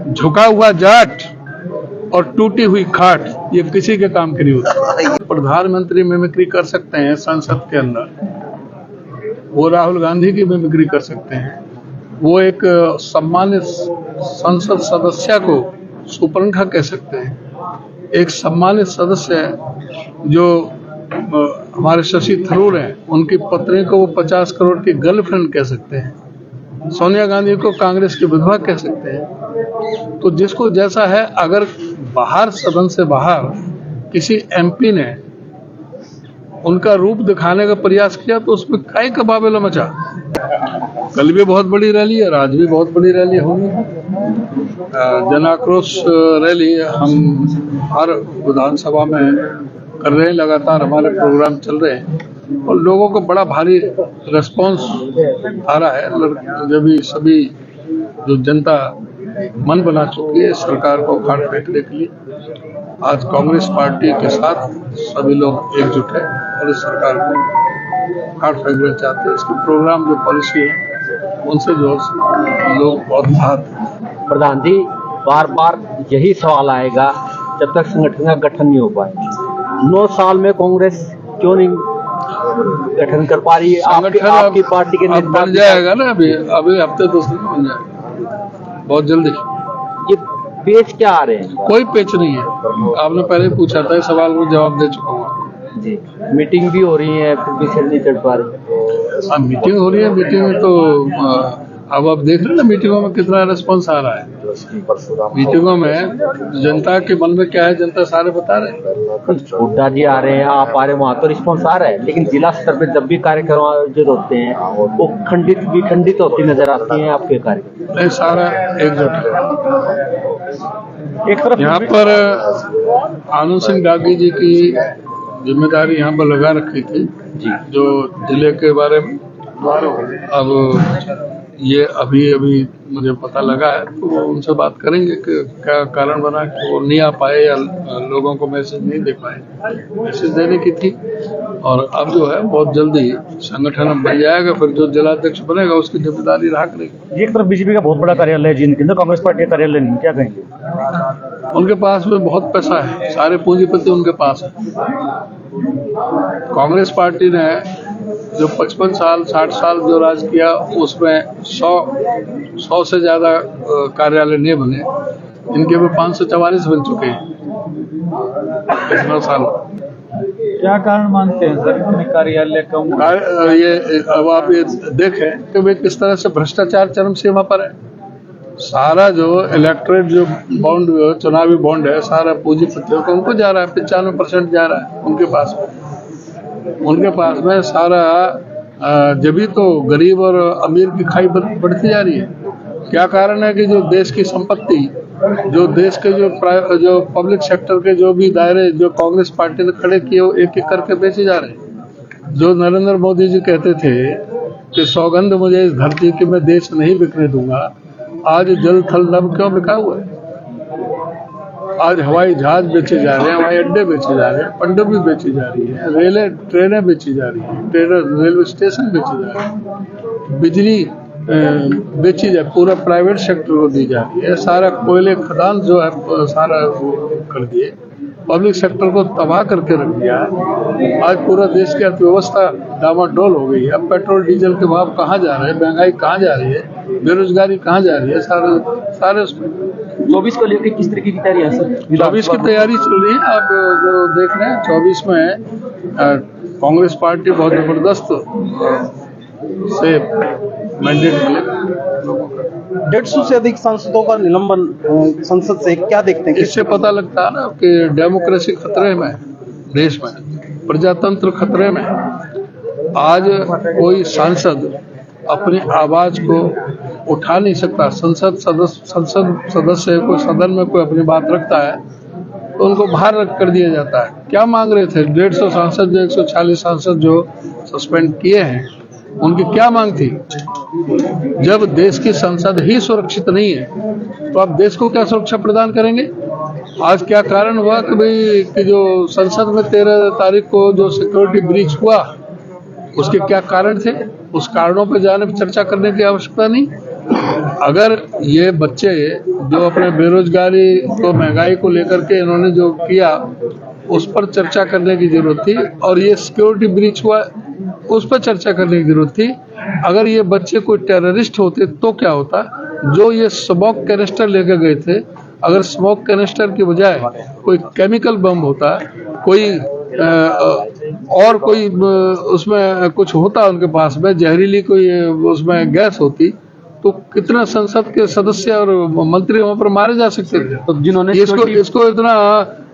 झुका हुआ जाट और टूटी हुई खाट, ये किसी के काम की नहीं होती। प्रधानमंत्री मिमिक्री कर सकते हैं संसद के अंदर, वो राहुल गांधी की मिमिक्री कर सकते हैं, वो एक सम्मानित संसद सदस्य को सुपरंखा कह सकते हैं, एक सम्मानित सदस्य जो हमारे शशि थरूर हैं उनकी पत्नी को वो 50 करोड़ की गर्लफ्रेंड कह सकते हैं, सोनिया गांधी को कांग्रेस की विधवा कह सकते हैं। तो जिसको जैसा है, अगर बाहर सदन से बाहर किसी एमपी ने उनका रूप दिखाने का प्रयास किया तो उसमें काय का बाबेला मचा। कल भी बहुत बड़ी रैली है, आज भी बहुत बड़ी रैली होगी, जन आक्रोश रैली हम हर विधानसभा में कर रहे हैं, लगातार हमारे प्रोग्राम चल रहे हैं और लोगों को बड़ा भारी रिस्पांस आ रहा है। जब भी सभी जो जनता मन बना चुकी है सरकार को उखाड़ फेंकने के लिए, आज कांग्रेस पार्टी के साथ सभी लोग एकजुट है और इस सरकार को उखाड़ फेंकना चाहते हैं। इसके प्रोग्राम जो पॉलिसी है उनसे जो लोग बहुत बात। प्रधान जी, बार बार यही सवाल आएगा जब तक संगठन का गठन नहीं हो पाए। 9 साल में कांग्रेस क्यों नहीं गठन कर पा रही है? आपकी पार्टी के नेता बन जाएगा ना, अभी हफ्ते 2 दिन बन जाएगा, बहुत जल्दी। ये पेच क्या आ रहे हैं? कोई पेच नहीं है, आपने पहले ही पूछा था, इस सवाल को जवाब दे चुका हूँ जी। मीटिंग भी हो रही है, फिर भी सिर नहीं चढ़ पा रही। हाँ, मीटिंग हो रही है, मीटिंग में तो अब आप देख रहे हैं ना मीटिंगों में कितना रिस्पांस आ रहा है। मीटिंगों में जनता के मन में क्या है, जनता सारे बता रहे हैं। हुड्डा जी आ रहे हैं, आप आ रहे हैं, वहाँ तो रिस्पांस आ रहा है, लेकिन जिला स्तर पे जब भी कार्यक्रम आयोजित होते हैं वो खंडित होती नजर आती हैं आपके कार्यक्रम। नहीं, सारा एकजुट है। एक तरफ यहाँ पर आनंद सिंह डागी जी की जिम्मेदारी यहाँ पर लगा रखी थी जी, जो जिले के बारे में। अब ये अभी मुझे पता लगा है, तो उनसे बात करेंगे कि क्या कारण बना कि वो नहीं आ पाए या लोगों को मैसेज नहीं दे पाए। मैसेज देने की थी और अब जो है बहुत जल्दी संगठन बन जाएगा, फिर जो जिलाध्यक्ष बनेगा उसकी जिम्मेदारी रहा करेगी। एक तरफ बीजेपी का बहुत बड़ा कार्यालय है जिनके कांग्रेस पार्टी का कार्यालय नहीं, क्या कहेंगे? उनके पास में बहुत पैसा है, सारे पूंजीपति उनके पास है। कांग्रेस पार्टी ने जो 55 साल 60 साल जो राज किया उसमें 100 से ज्यादा कार्यालय नहीं बने, इनके भी 544 बन चुके हैं 9 साल। क्या कारण मानते हैं सर इतने कार्यालय कम? ये अब आप ये देखें कि वे किस तरह से भ्रष्टाचार चरम सीमा पर है। सारा जो इलेक्टोरेट जो बॉन्ड चुनावी बॉन्ड है सारा पूंजीपतियों को उनको जा रहा है, 95% जा रहा है उनके पास में सारा। जब तो गरीब और अमीर की खाई बढ़ती जा रही है। क्या कारण है कि जो देश की संपत्ति, जो देश के जो पब्लिक सेक्टर के जो भी दायरे जो कांग्रेस पार्टी ने खड़े किए वो एक एक करके बेचे जा रहे हैं। जो नरेंद्र मोदी जी कहते थे कि सौगंध मुझे इस धरती की मैं देश नहीं बिकने दूंगा, आज जल थल नभ क्यों बिका हुआ है? आज हवाई जहाज बेचे जा रहे हैं, हवाई अड्डे बेचे जा रहे हैं, पनडुब्बी बेची जा रही है, ट्रेनें बेची जा रही है, रेलवे स्टेशन बेचे जा रहे हैं, बिजली बेची जा, पूरा प्राइवेट सेक्टर को दी जा रही है, सारा कोयले खदान जो है सारा कर दिए, पब्लिक सेक्टर को तबाह करके रख दिया है। आज पूरा देश की अर्थव्यवस्था डामाडोल हो गई है। अब पेट्रोल डीजल के भाव कहाँ जा रहे हैं, महंगाई कहाँ जा रही है, बेरोजगारी कहाँ जा रही है, सारे उसमें 24 को लेकर किस तरीके की तैयारी है सर? 24 की तैयारी चल रही है। आप जो देख रहे हैं 24 में कांग्रेस पार्टी बहुत जबरदस्त से मैंडेट मिलेगा। 150 से अधिक सांसदों का निलंबन संसद से, क्या देखते हैं? इससे पता लगता है ना कि डेमोक्रेसी खतरे में, देश में प्रजातंत्र खतरे में। आज कोई सांसद अपनी आवाज को उठा नहीं सकता। संसद सदस्य को सदन में कोई अपनी बात रखता है तो उनको बाहर रख कर दिया जाता है। क्या मांग रहे थे 150 सांसद जो 140 सांसद जो सस्पेंड किए हैं, उनकी क्या मांग थी? जब देश की संसद ही सुरक्षित नहीं है तो आप देश को क्या सुरक्षा प्रदान करेंगे? आज क्या कारण हुआ कि भाई कि जो संसद में 13 तारीख को जो सिक्योरिटी ब्रीच हुआ उसके क्या कारण थे? उस कारणों पर जाने पर चर्चा करने की आवश्यकता नहीं। अगर ये बच्चे जो अपने बेरोजगारी को, महंगाई को लेकर के इन्होंने जो किया, उस पर चर्चा करने की जरूरत थी, और ये सिक्योरिटी ब्रीच हुआ उस पर चर्चा करने की जरूरत थी। अगर ये बच्चे कोई टेररिस्ट होते तो क्या होता? जो ये स्मोक कैनिस्टर लेकर गए थे, अगर स्मोक कैनिस्टर की बजाय कोई केमिकल बम होता, कोई और कोई उसमें कुछ होता उनके पास में, जहरीली कोई उसमें गैस होती, तो कितना संसद के सदस्य और मंत्री वहां पर मारे जा सकते थे। तो जिन्होंने इसको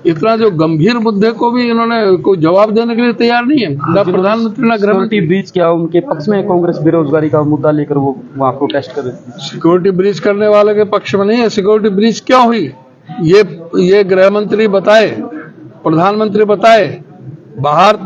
इतना जो गंभीर मुद्दे को भी इन्होंने कोई जवाब देने के लिए तैयार नहीं है, ना प्रधानमंत्री ना गृह मंत्री। ब्रीच क्या उनके पक्ष में कांग्रेस बेरोजगारी का मुद्दा लेकर वो वहाँ प्रोटेस्ट कर रही थी? सिक्योरिटी ब्रीच करने वाले के पक्ष में नहीं है। सिक्योरिटी ब्रीच क्यों हुई ये गृह मंत्री बताए, प्रधानमंत्री बताए। बाहर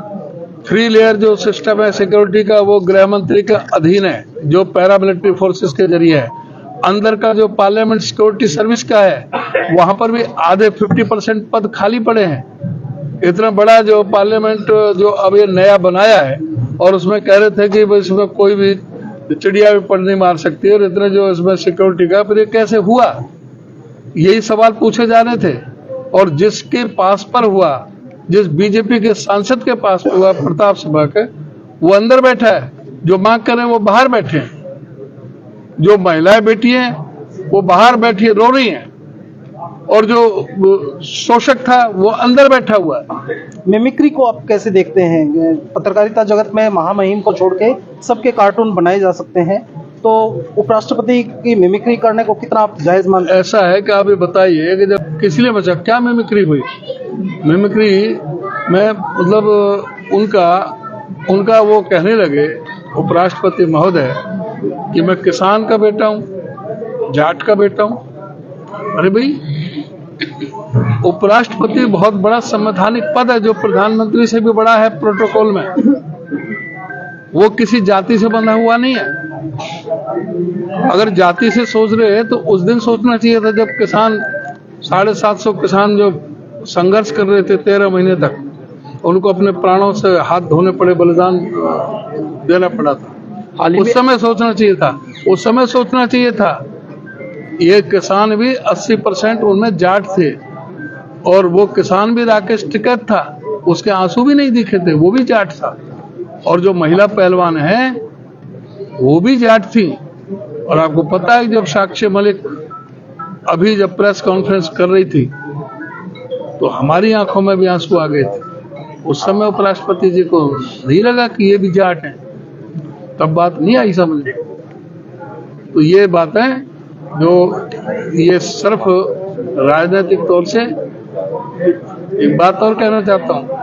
3 लेयर जो सिस्टम है सिक्योरिटी का, वो गृह मंत्री के अधीन है, जो पैरामिलिट्री फोर्सेस के जरिए है। अंदर का जो पार्लियामेंट सिक्योरिटी सर्विस का है, वहां पर भी आधे 50% पद खाली पड़े हैं। इतना बड़ा जो पार्लियामेंट जो अब ये नया बनाया है, और उसमें कह रहे थे कि इसमें कोई भी चिड़िया भी पड़ नहीं मार सकती, और इतने जो इसमें सिक्योरिटी का, फिर ये कैसे हुआ? यही सवाल पूछे जा रहे थे। और जिसके पास पर हुआ, जिस बीजेपी के सांसद के पास हुआ, प्रताप सभा के, वो अंदर बैठा है। जो मांग करें वो बाहर बैठे हैं। जो महिलाएं बैठी हैं वो बाहर बैठी रो रही हैं, और जो शोषक था वो अंदर बैठा हुआ है। मिमिक्री को आप कैसे देखते हैं? पत्रकारिता जगत में महामहिम को छोड़ के सबके कार्टून बनाए जा सकते हैं, तो उपराष्ट्रपति की मिमिक्री करने को कितना आप जायज मानते हैं? ऐसा है कि आप ये बताइए कि जब किस लिए बचा, क्या मिमिक्री हुई? मिमिक्री में मतलब उनका वो कहने लगे उपराष्ट्रपति महोदय कि मैं किसान का बेटा हूं, जाट का बेटा हूं। अरे भाई, उपराष्ट्रपति बहुत बड़ा संवैधानिक पद है, जो प्रधानमंत्री से भी बड़ा है प्रोटोकॉल में। वो किसी जाति से बंधा हुआ नहीं है। अगर जाति से सोच रहे हैं तो उस दिन सोचना चाहिए था जब किसान 750 किसान जो संघर्ष कर रहे थे 13 महीने तक, उनको अपने प्राणों से हाथ धोने पड़े, बलिदान देना पड़ा था। उस समय सोचना चाहिए था, उस समय सोचना चाहिए था। ये किसान भी 80% उनमें जाट थे, और वो किसान भी राकेश टिकैत था, उसके आंसू भी नहीं दिखे थे, वो भी जाट था। और जो महिला पहलवान है वो भी जाट थी। और आपको पता है जब साक्षी मलिक अभी जब प्रेस कॉन्फ्रेंस कर रही थी, तो हमारी आंखों में भी आंसू आ गए थे। उस समय उपराष्ट्रपति जी को नहीं लगा कि ये भी जाट हैं, तब बात नहीं आई समझ। तो ये बातें जो ये सिर्फ राजनीतिक तौर से, एक बात और कहना चाहता हूँ,